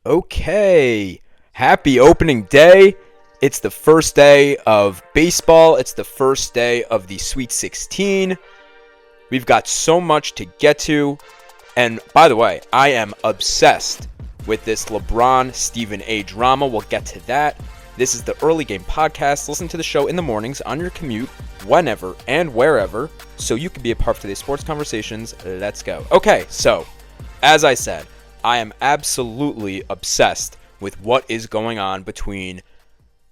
Okay, happy opening day. It's the first day of baseball. It's the first day of the Sweet 16. We've got so much to get to. And by the way, I am obsessed with this LeBron Stephen A drama. We'll get to that. This is the Early Game Podcast. Listen to the show in the mornings on your commute, whenever and wherever, so you can be a part of today's sports conversations. Let's go. Okay, so as I said, I am absolutely obsessed with what is going on between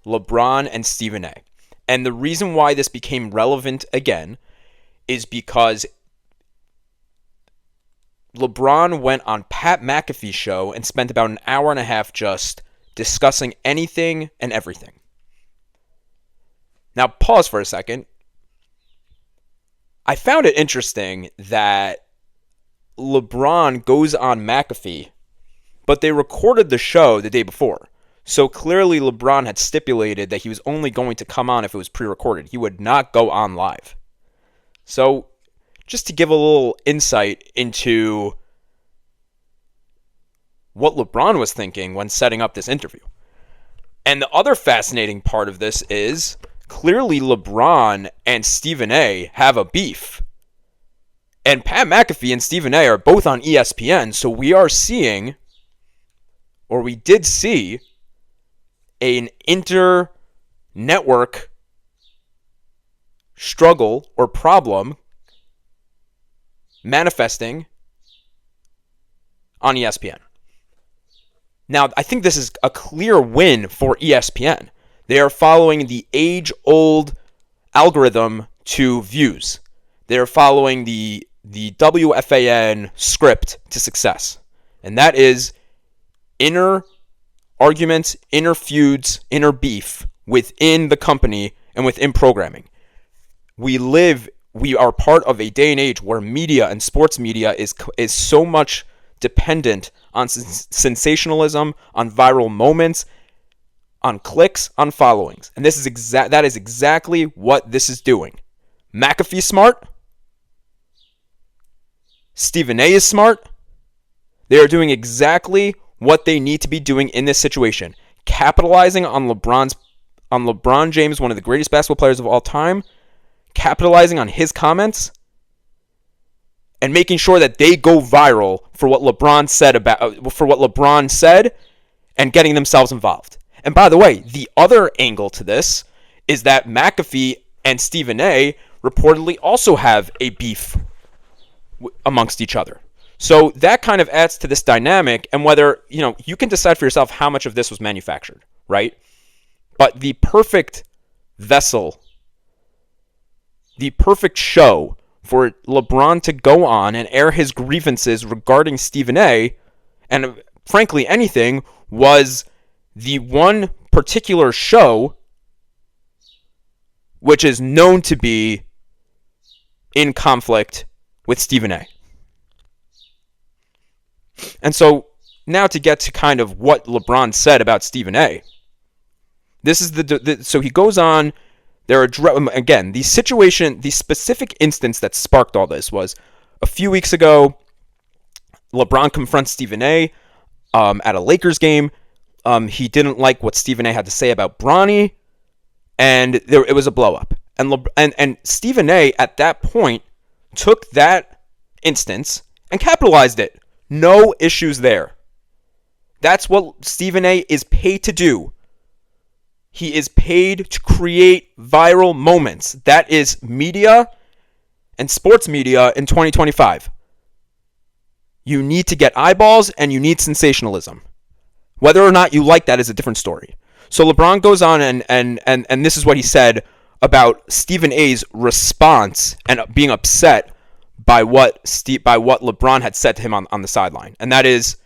LeBron and Stephen A. And the reason why this became relevant again is because LeBron went on Pat McAfee Show and spent about an hour and a half just discussing anything and everything. Now, pause for a second. I found it interesting that LeBron goes on McAfee, but they recorded the show the day before. So clearly LeBron had stipulated that he was only going to come on if it was pre-recorded. He would not go on live. So just to give a little insight into what LeBron was thinking when setting up this interview. And the other fascinating part of this is clearly LeBron and Stephen A have a beef. And Pat McAfee and Stephen A are both on ESPN, so we are seeing, or we did see, an inter-network struggle or problem manifesting on ESPN. Now, I think this is a clear win for ESPN. They are following the age-old algorithm to views. They're following the WFAN script to success. And that is inner arguments, inner feuds, inner beef within the company and within programming. We are part of a day and age where media and sports media is so much dependent on sensationalism, on viral moments, on clicks, on followings. And that is exactly what this is doing. McAfee's smart. Stephen A is smart. They are doing exactly what they need to be doing in this situation. Capitalizing on LeBron James, one of the greatest basketball players of all time, capitalizing on his comments, and making sure that they go viral for what LeBron said and getting themselves involved. And by the way, the other angle to this is that McAfee and Stephen A reportedly also have a beef amongst each other. So that kind of adds to this dynamic, and whether, you can decide for yourself how much of this was manufactured, right? But the perfect vessel, the perfect show for LeBron to go on and air his grievances regarding Stephen A, and frankly anything, was the one particular show which is known to be in conflict with Stephen A. And so now to get to kind of what LeBron said about Stephen A. This is so he goes on. There are again the specific instance that sparked all this was a few weeks ago. LeBron confronts Stephen A. At a Lakers game. He didn't like what Stephen A. had to say about Bronny, and it was a blow up. And Stephen A. at that point took that instance and capitalized it. No issues there. That's what Stephen A. is paid to do. He is paid to create viral moments. That is media and sports media in 2025. You need to get eyeballs and you need sensationalism. Whether or not you like that is a different story. So LeBron goes on and this is what he said about Stephen A.'s response and being upset by what LeBron had said to him on the sideline. And that is,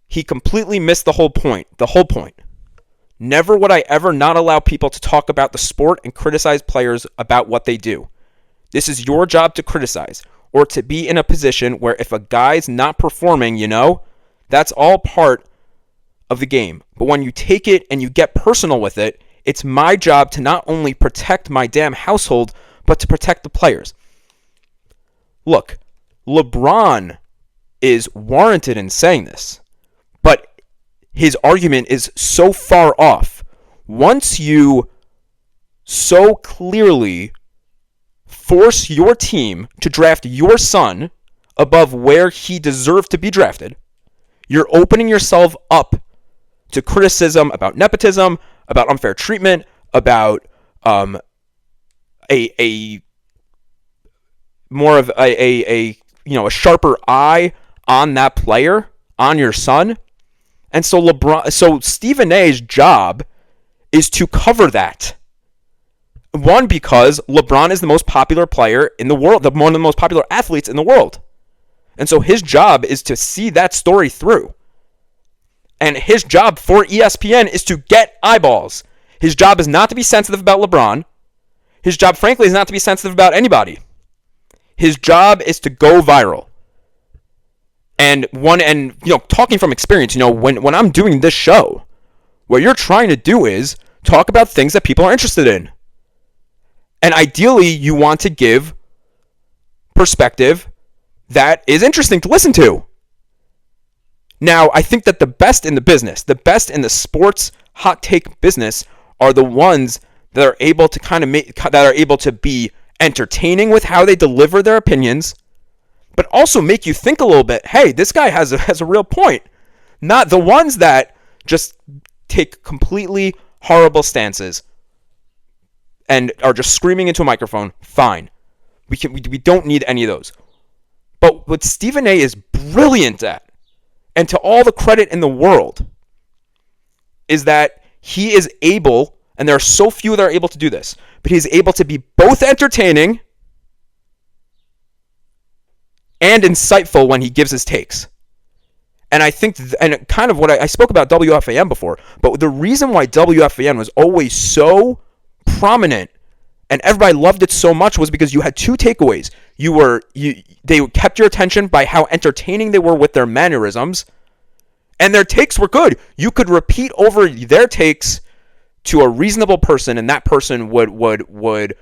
he completely missed the whole point. The whole point. Never would I ever not allow people to talk about the sport and criticize players about what they do. This is your job to criticize, or to be in a position where if a guy's not performing, that's all part of the game. But when you take it and you get personal with it, it's my job to not only protect my damn household, but to protect the players. Look, LeBron is warranted in saying this, but his argument is so far off. Once you so clearly force your team to draft your son above where he deserved to be drafted, you're opening yourself up to criticism about nepotism, about unfair treatment, about a more of a sharper eye on that player, on your son. And so Stephen A's job is to cover that. One, because LeBron is the most popular player in the world, one of the most popular athletes in the world. And so his job is to see that story through. And his job for ESPN is to get eyeballs. His job is not to be sensitive about LeBron. His job, frankly, is not to be sensitive about anybody. His job is to go viral. And talking from experience, when I'm doing this show, what you're trying to do is talk about things that people are interested in. And ideally, you want to give perspective that is interesting to listen to. Now, I think that the best in the business, the best in the sports hot take business, are the ones that are able to be entertaining with how they deliver their opinions, but also make you think a little bit. Hey, this guy has a real point. Not the ones that just take completely horrible stances and are just screaming into a microphone. Fine, we don't need any of those. But what Stephen A is brilliant at, and to all the credit in the world, is that he is able, and there are so few that are able to do this, but he's able to be both entertaining and insightful when he gives his takes. And I think, and kind of what I spoke about WFAN before, but the reason why WFAN was always so prominent and everybody loved it so much was because you had two takeaways. They kept your attention by how entertaining they were with their mannerisms, and their takes were good. You could repeat over their takes to a reasonable person, and that person would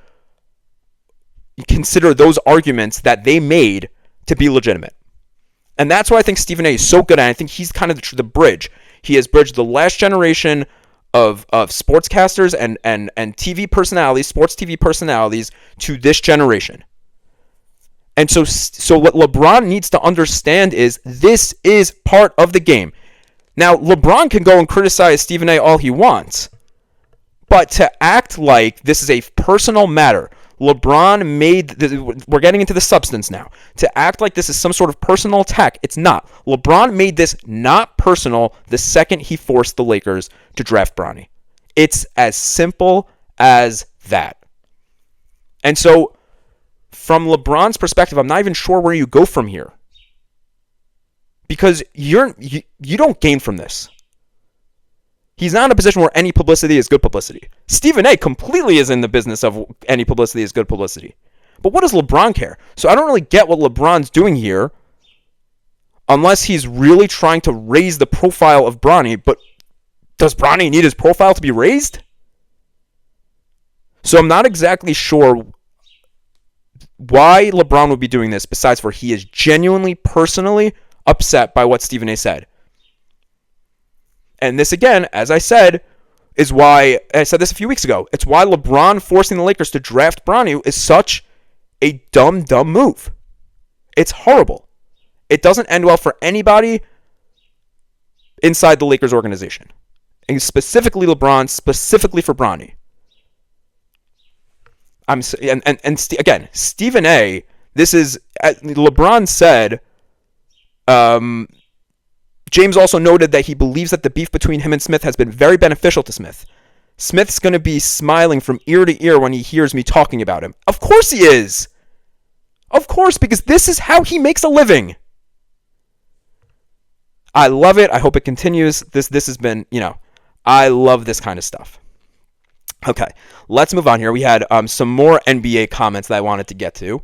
consider those arguments that they made to be legitimate. And that's why I think Stephen A is so good at. I think he's kind of the bridge. He has bridged the last generation of sportscasters and TV personalities, sports TV personalities, to this generation. And so what LeBron needs to understand is this is part of the game. Now, LeBron can go and criticize Stephen A all he wants, but to act like this is a personal matter, we're getting into the substance now. To act like this is some sort of personal attack, it's not. LeBron made this not personal the second he forced the Lakers to draft Bronny. It's as simple as that. And so, from LeBron's perspective, I'm not even sure where you go from here. Because you don't gain from this. He's not in a position where any publicity is good publicity. Stephen A completely is in the business of any publicity is good publicity. But what does LeBron care? So I don't really get what LeBron's doing here unless he's really trying to raise the profile of Bronny. But does Bronny need his profile to be raised? So I'm not exactly sure why LeBron would be doing this besides for he is genuinely, personally upset by what Stephen A said. And this, again, as I said, is why, I said this a few weeks ago, it's why LeBron forcing the Lakers to draft Bronny is such a dumb move. It's horrible. It doesn't end well for anybody inside the Lakers organization. And specifically LeBron, specifically for Bronny. Again, Stephen A, this is, LeBron said, James also noted that he believes that the beef between him and Smith has been very beneficial to Smith. Smith's going to be smiling from ear to ear when he hears me talking about him. Of course he is. Of course, because this is how he makes a living. I love it. I hope it continues. This has been, I love this kind of stuff. Okay, let's move on here. We had some more NBA comments that I wanted to get to.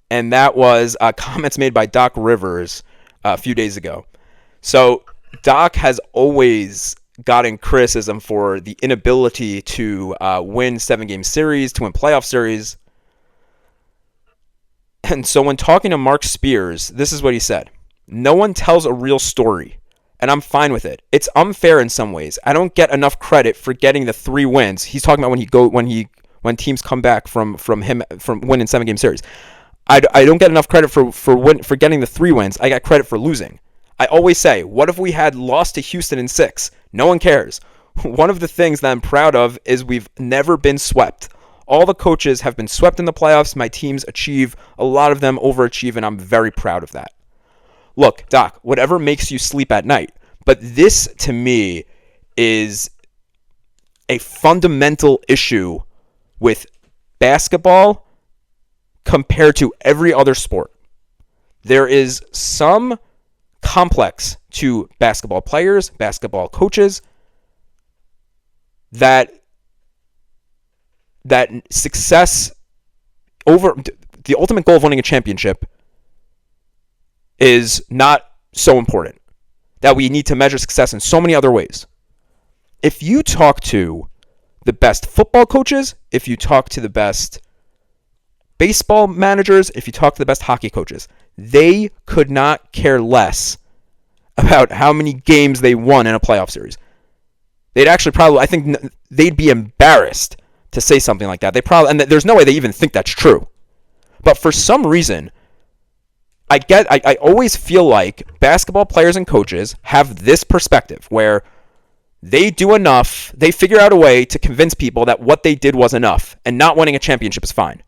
And that was comments made by Doc Rivers a few days ago. So Doc has always gotten criticism for the inability to win 7-game series, to win playoff series. And so when talking to Mark Spears, this is what he said. No one tells a real story. and I'm fine with it. It's unfair in some ways. I don't get enough credit for getting the 3 wins. He's talking about when teams come back from winning 7-game series. I don't get enough credit for getting the 3 wins. I got credit for losing. I always say, what if we had lost to Houston in 6? No one cares. One of the things that I'm proud of is we've never been swept. All the coaches have been swept in the playoffs. My teams achieve, a lot of them overachieve, and I'm very proud of that. Look, Doc, whatever makes you sleep at night, but this to me is a fundamental issue with basketball compared to every other sport. There is some complex to basketball players, basketball coaches, that success over the ultimate goal of winning a championship is not so important, that we need to measure success in so many other ways. If you talk to the best football coaches, if you talk to the best baseball managers, if you talk to the best hockey coaches, they could not care less about how many games they won in a playoff series. They'd actually probably, I think they'd be embarrassed to say something like that. And there's no way they even think that's true. But for some reason, I always feel like basketball players and coaches have this perspective where they do enough, they figure out a way to convince people that what they did was enough, and not winning a championship is fine.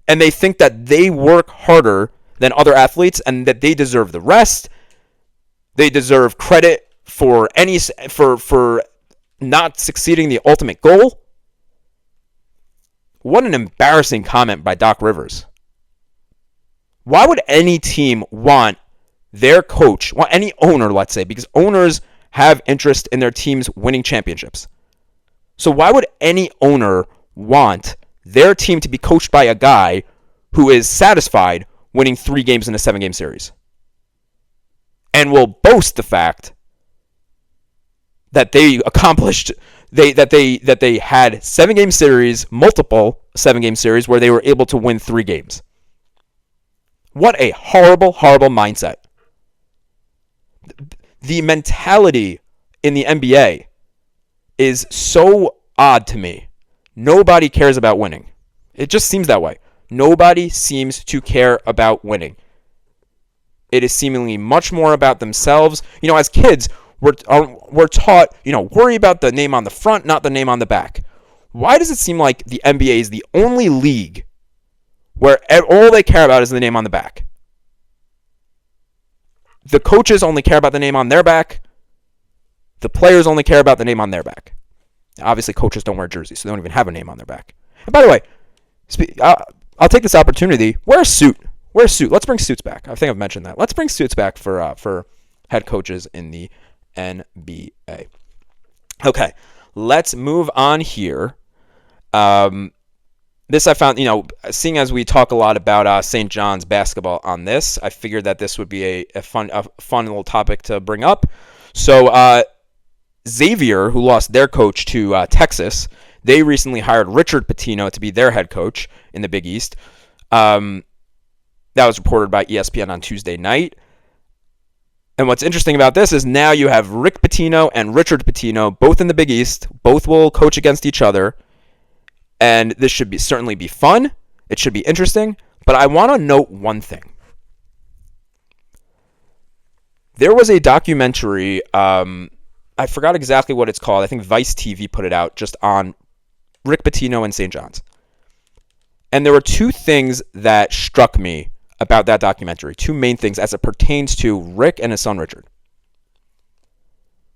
And they think that they work harder than other athletes and that they deserve the rest. They deserve credit for not succeeding the ultimate goal. What an embarrassing comment by Doc Rivers. Why would any team want their coach, any owner, let's say, because owners have interest in their teams winning championships. So why would any owner want their team to be coached by a guy who is satisfied winning 3 games in a 7-game series and will boast the fact that they accomplished, that they had 7-game series, multiple 7-game series where they were able to win 3 games? What a horrible, horrible mindset. The mentality in the NBA is so odd to me. Nobody cares about winning. It just seems that way. Nobody seems to care about winning. It is seemingly much more about themselves. You know, as kids, we're taught, worry about the name on the front, not the name on the back. Why does it seem like the NBA is the only league where all they care about is the name on the back? The coaches only care about the name on their back. The players only care about the name on their back. Obviously, coaches don't wear jerseys, so they don't even have a name on their back. And by the way, I'll take this opportunity. Wear a suit. Wear a suit. Let's bring suits back. I think I've mentioned that. Let's bring suits back for head coaches in the NBA. Okay, let's move on here. This I found, seeing as we talk a lot about St. John's basketball on this, I figured that this would be a fun little topic to bring up. So Xavier, who lost their coach to Texas, they recently hired Richard Pitino to be their head coach in the Big East. That was reported by ESPN on Tuesday night. And what's interesting about this is now you have Rick Pitino and Richard Pitino, both in the Big East. Both will coach against each other. And this should certainly be fun. It should be interesting. But I want to note one thing. There was a documentary, I forgot exactly what it's called. I think Vice TV put it out just on Rick Pitino and St. John's. And there were 2 things that struck me about that documentary. 2 main things as it pertains to Rick and his son Richard.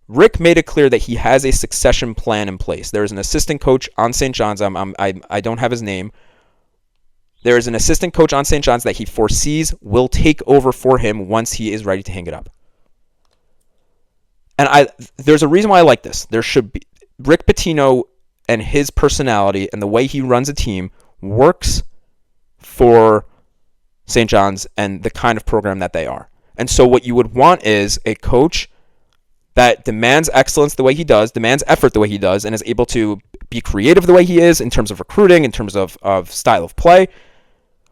Rick made it clear that he has a succession plan in place. There is an assistant coach on St. John's. I don't have his name. There is an assistant coach on St. John's that he foresees will take over for him once he is ready to hang it up. And there's a reason why I like this. There should be Rick Pitino and his personality and the way he runs a team works for St. John's and the kind of program that they are. And so what you would want is a coach that demands excellence the way he does, demands effort the way he does, and is able to be creative the way he is in terms of recruiting, in terms of style of play.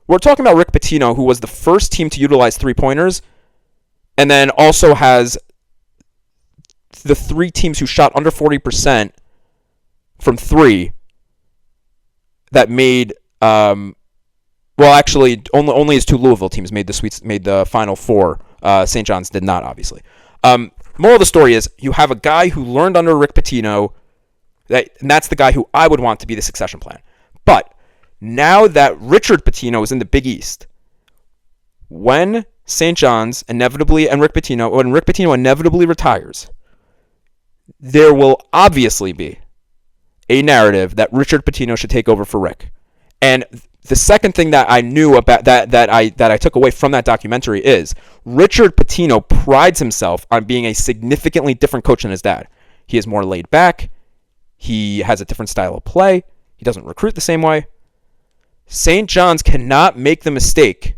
We're talking about Rick Pitino, who was the first team to utilize 3-pointers and then also has the 3 teams who shot under 40% from 3 that made actually only his 2 Louisville teams made the Final Four. St. John's did not, obviously. Moral of the story is you have a guy who learned under Rick Pitino, and that's the guy who I would want to be the succession plan. But now that Richard Pitino is in the Big East, when St. John's inevitably when Rick Pitino inevitably retires, there will obviously be a narrative that Richard Pitino should take over for Rick. And the second thing that I knew about that I took away from that documentary is Richard Pitino prides himself on being a significantly different coach than his dad. He is more laid back. He has a different style of play. He doesn't recruit the same way. St. John's cannot make the mistake,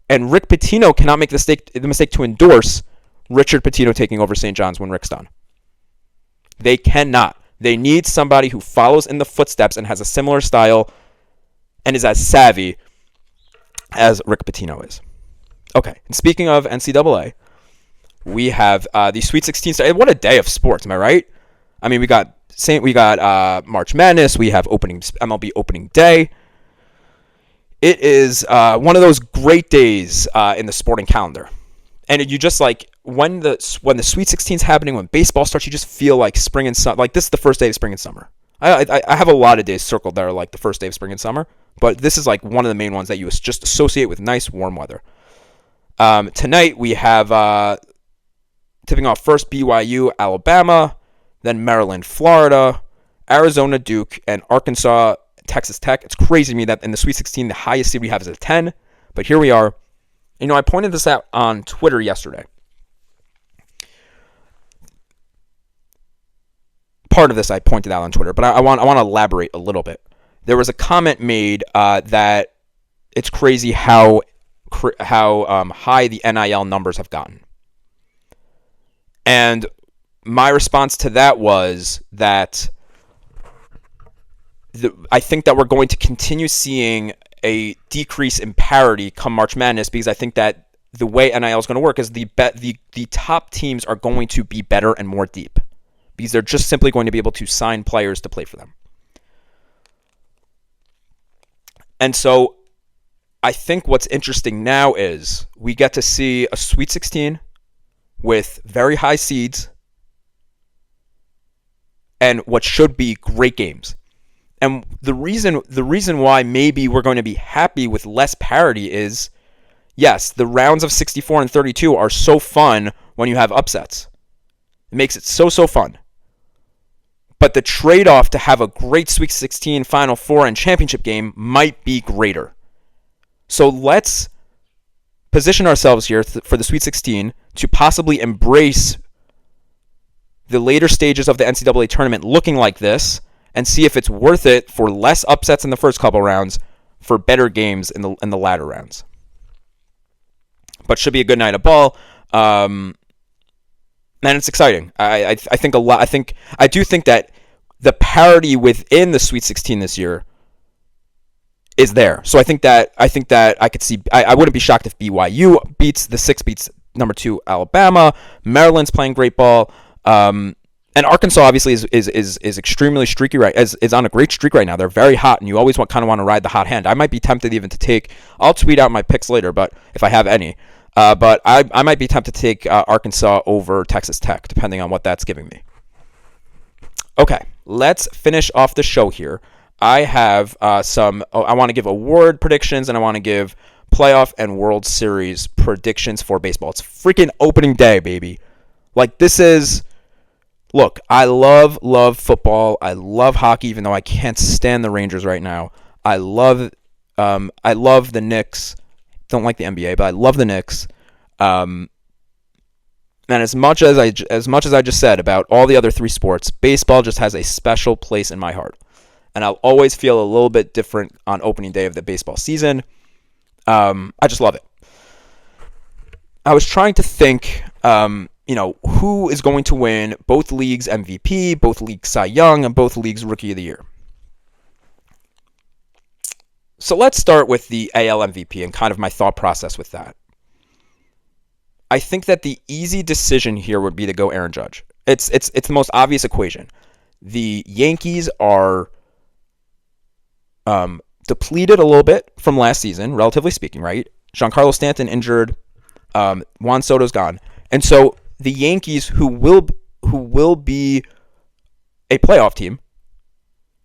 and Rick Pitino cannot make the mistake to endorse Richard Pitino taking over St. John's when Rick's done. They cannot. They need somebody who follows in the footsteps and has a similar style and is as savvy as Rick Pitino is. Okay, and speaking of NCAA, we have the Sweet 16. What a day of sports, am I right? I mean, we got March Madness. We have MLB Opening Day. It is one of those great days in the sporting calendar, and you just like when the Sweet 16 is happening, when baseball starts, you just feel like spring and summer. Like this is the first day of spring and summer. I have a lot of days circled that are like the first day of spring and summer, but this is like one of the main ones that you just associate with nice warm weather. Tonight we have tipping off first BYU, Alabama, then Maryland, Florida, Arizona, Duke, and Arkansas, Texas Tech. It's crazy to me that in the Sweet 16, the highest seed we have is a 10, but here we are. I pointed this out on Twitter yesterday. Part of this I pointed out on Twitter, but I want to elaborate a little bit. There was a comment made that it's crazy how high the NIL numbers have gotten. And my response to that was that I think that we're going to continue seeing a decrease in parity come March Madness, because I think that the way NIL is going to work is the top teams are going to be better and more deep, because they're just simply going to be able to sign players to play for them. And so I think what's interesting now is we get to see a Sweet 16 with very high seeds and what should be great games. And the reason why maybe we're going to be happy with less parity is, yes, the rounds of 64 and 32 are so fun when you have upsets. It makes it so fun. But the trade-off to have a great Sweet 16, Final Four, and championship game might be greater. So let's position ourselves here for the Sweet 16 to possibly embrace the later stages of the NCAA tournament looking like this, and see if it's worth it for less upsets in the first couple rounds for better games in the latter rounds. But should be a good night of ball. And it's exciting. I think a lot. I do think that the parity within the Sweet 16 this year is there. So I think that I could see. I wouldn't be shocked if BYU beats number 2 Alabama. Maryland's playing great ball. And Arkansas obviously is extremely streaky is on a great streak right now. They're very hot, and you always kind of want to ride the hot hand. I might be tempted even to take. I'll tweet out my picks later, but if I have any. But I might be tempted to take Arkansas over Texas Tech, depending on what that's giving me. Okay, let's finish off the show here. I have I want to give award predictions, and I want to give playoff and World Series predictions for baseball. It's freaking opening day, baby. Like, this is... Look, I love football. I love hockey, even though I can't stand the Rangers right now. I love the Knicks. Don't like the NBA, but I love the Knicks. And as much as I just said about all the other 3 sports, baseball just has a special place in my heart. And I'll always feel a little bit different on opening day of the baseball season. I just love it. I was trying to think, who is going to win both leagues MVP, both leagues Cy Young, and both leagues Rookie of the Year. So let's start with the AL MVP and kind of my thought process with that. I think that the easy decision here would be to go Aaron Judge. It's the most obvious equation. The Yankees are depleted a little bit from last season, relatively speaking, right? Giancarlo Stanton injured, Juan Soto's gone, and so the Yankees, who will be a playoff team,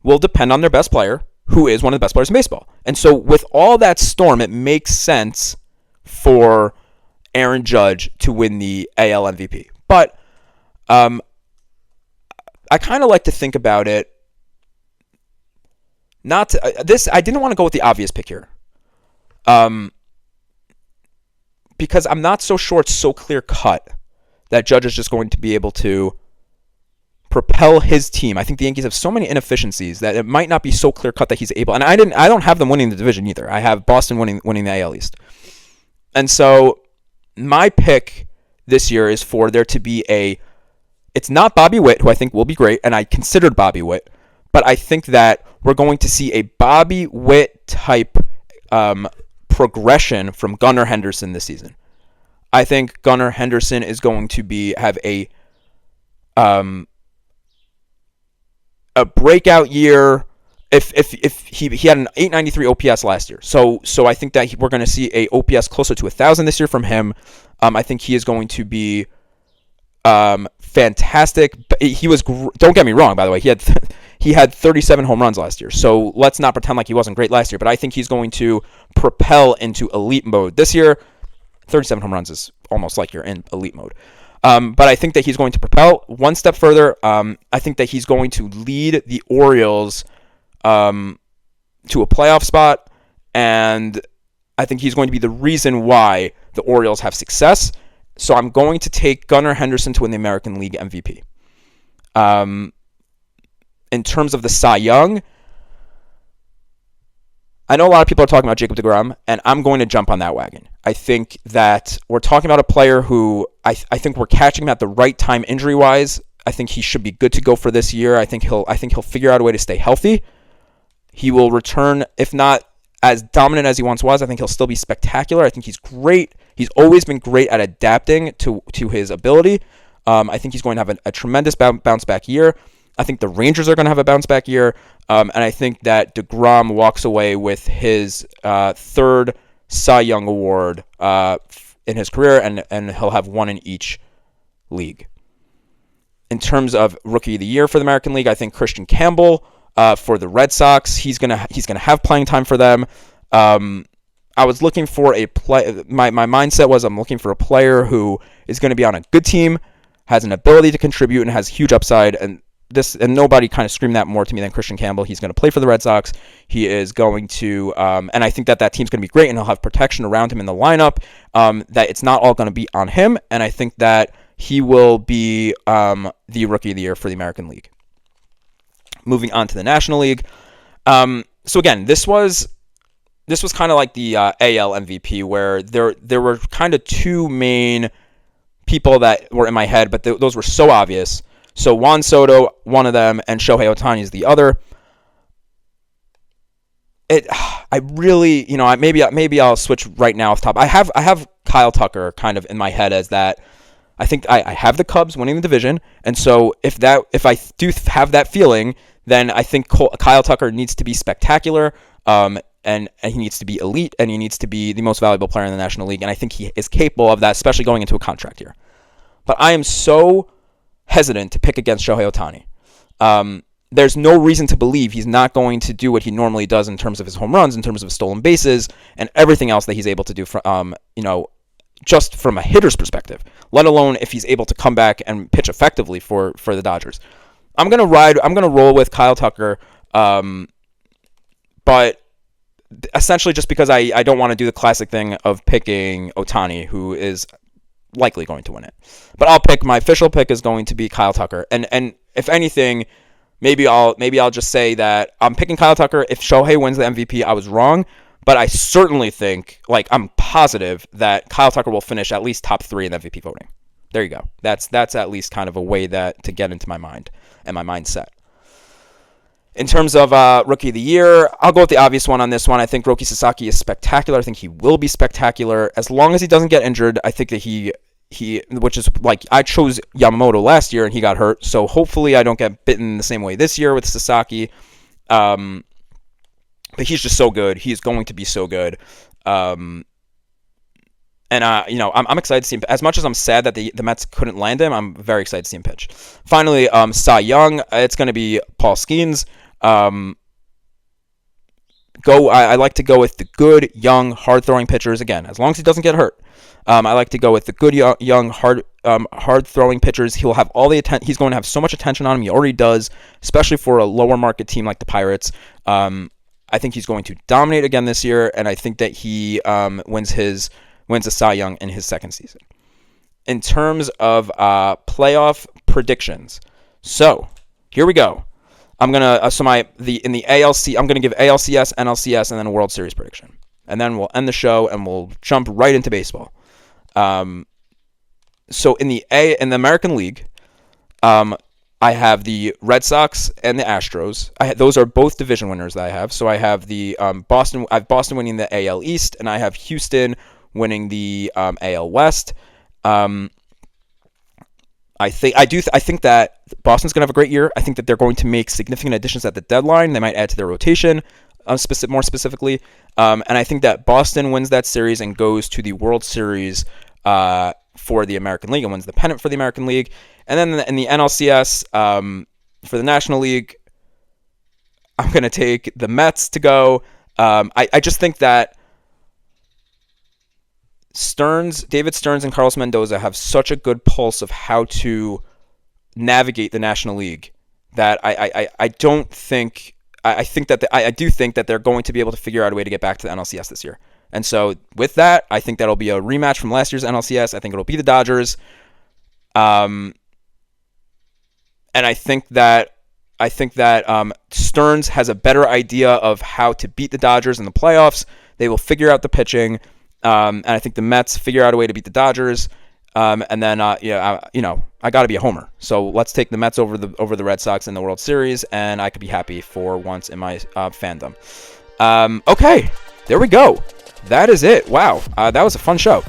will depend on their best player, who is one of the best players in baseball. And so with all that storm, it makes sense for Aaron Judge to win the AL MVP. But I kind of like to think about it. I didn't want to go with the obvious pick here. Because I'm not so sure it's so clear cut that Judge is just going to be able to propel his team. I think the Yankees have so many inefficiencies that it might not be so clear cut that he's able. And I don't have them winning the division either. I have Boston winning the AL East. And so my pick this year is for there to be it's not Bobby Witt, who I think will be great, and I considered Bobby Witt, but I think that we're going to see a Bobby Witt type progression from Gunnar Henderson this season. I think Gunnar Henderson is going to have a breakout year. If he had an 893 OPS last year, so I think that we're going to see a OPS closer to 1,000 this year from him. I think he is going to be fantastic. He was. Don't get me wrong, by the way. He had 37 home runs last year, so let's not pretend like he wasn't great last year. But I think he's going to propel into elite mode this year. 37 home runs is almost like you're in elite mode. But I think that he's going to propel one step further. I think that he's going to lead the Orioles to a playoff spot, and I think he's going to be the reason why the Orioles have success. So I'm going to take Gunnar Henderson to win the American League MVP. In terms of the Cy Young, I know a lot of people are talking about Jacob deGrom, and I'm going to jump on that wagon. I think that we're talking about a player who I think we're catching him at the right time injury-wise. I think he should be good to go for this year. I think he'll figure out a way to stay healthy. He will return, if not as dominant as he once was. I think he'll still be spectacular. I think he's great. He's always been great at adapting to his ability. I think he's going to have a tremendous bounce back year. I think the Rangers are going to have a bounce back year. And I think that deGrom walks away with his third Cy Young award in his career, and he'll have one in each league. In terms of Rookie of the Year for the American League, I think Christian Campbell for the Red Sox. He's gonna have playing time for them. I was looking for a play. My mindset was I'm looking for a player who is going to be on a good team, has an ability to contribute, and has huge upside. And nobody kind of screamed that more to me than Christian Campbell. He's going to play for the Red Sox. He is going to, and I think that team's going to be great, and he'll have protection around him in the lineup. That it's not all going to be on him, and I think that he will be the Rookie of the Year for the American League. Moving on to the National League. So again, this was kind of like the AL MVP, where there were kind of two main people that were in my head, but those were so obvious. So Juan Soto, one of them, and Shohei Ohtani is the other. I really, maybe I'll switch right now off top. I have Kyle Tucker kind of in my head as that. I think I have the Cubs winning the division, and so if I do have that feeling, then I think Kyle Tucker needs to be spectacular, and he needs to be elite, and he needs to be the most valuable player in the National League, and I think he is capable of that, especially going into a contract year. But I am so hesitant to pick against Shohei Ohtani. There's no reason to believe he's not going to do what he normally does in terms of his home runs, in terms of his stolen bases, and everything else that he's able to do from, just from a hitter's perspective, let alone if he's able to come back and pitch effectively for the Dodgers. I'm going to roll with Kyle Tucker, but essentially just because I don't want to do the classic thing of picking Ohtani, who is likely going to win it. But my official pick is going to be Kyle Tucker. And if anything, maybe I'll just say that I'm picking Kyle Tucker. If Shohei wins the MVP, I was wrong. But I certainly think, I'm positive that Kyle Tucker will finish at least top 3 in the MVP voting. There you go. That's at least kind of a way to get into my mind and my mindset. In terms of Rookie of the Year, I'll go with the obvious one on this one. I think Roki Sasaki is spectacular. I think he will be spectacular. As long as he doesn't get injured, I think that he which is like I chose Yamamoto last year and he got hurt. So hopefully I don't get bitten the same way this year with Sasaki. But he's just so good. He's going to be so good. I'm excited to see him. As much as I'm sad that the Mets couldn't land him, I'm very excited to see him pitch. Finally, Cy Young. It's going to be Paul Skeens. I like to go with the good, young, hard-throwing pitchers again, as long as he doesn't get hurt. I like to go with the good, young, hard-throwing pitchers. He'll have all the attention. He's going to have so much attention on him. He already does, especially for a lower market team like the Pirates. I think he's going to dominate again this year, and I think that he wins a Cy Young in his second season. In terms of playoff predictions, so here we go. I'm gonna in the ALC. I'm gonna give ALCS, NLCS, and then a World Series prediction, and then we'll end the show and we'll jump right into baseball. So in the American League, I have the Red Sox and the Astros. Those are both division winners that I have. So I have the Boston. I have Boston winning the AL East, and I have Houston winning the AL West. I think that Boston's going to have a great year. I think that they're going to make significant additions at the deadline. They might add to their rotation, more specifically. And I think that Boston wins that series and goes to the World Series for the American League and wins the pennant for the American League. And then in the NLCS, for the National League, I'm going to take the Mets to go. I just think that David Stearns and Carlos Mendoza have such a good pulse of how to navigate the National League that I do think that they're going to be able to figure out a way to get back to the NLCS this year. And so with that, I think that'll be a rematch from last year's NLCS. I think it'll be the Dodgers. And I think that Stearns has a better idea of how to beat the Dodgers in the playoffs. They will figure out the pitching. And I think the Mets figure out a way to beat the Dodgers. And then, I got to be a homer. So let's take the Mets over the Red Sox in the World Series, and I could be happy for once in my fandom. Okay, there we go. That is it. Wow, that was a fun show.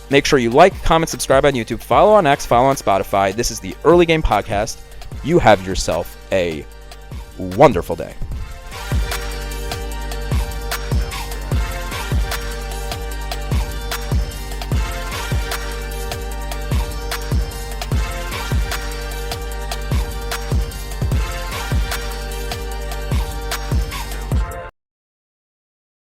Make sure you like, comment, subscribe on YouTube, follow on X, follow on Spotify. This is the Early Game Podcast. You have yourself a wonderful day.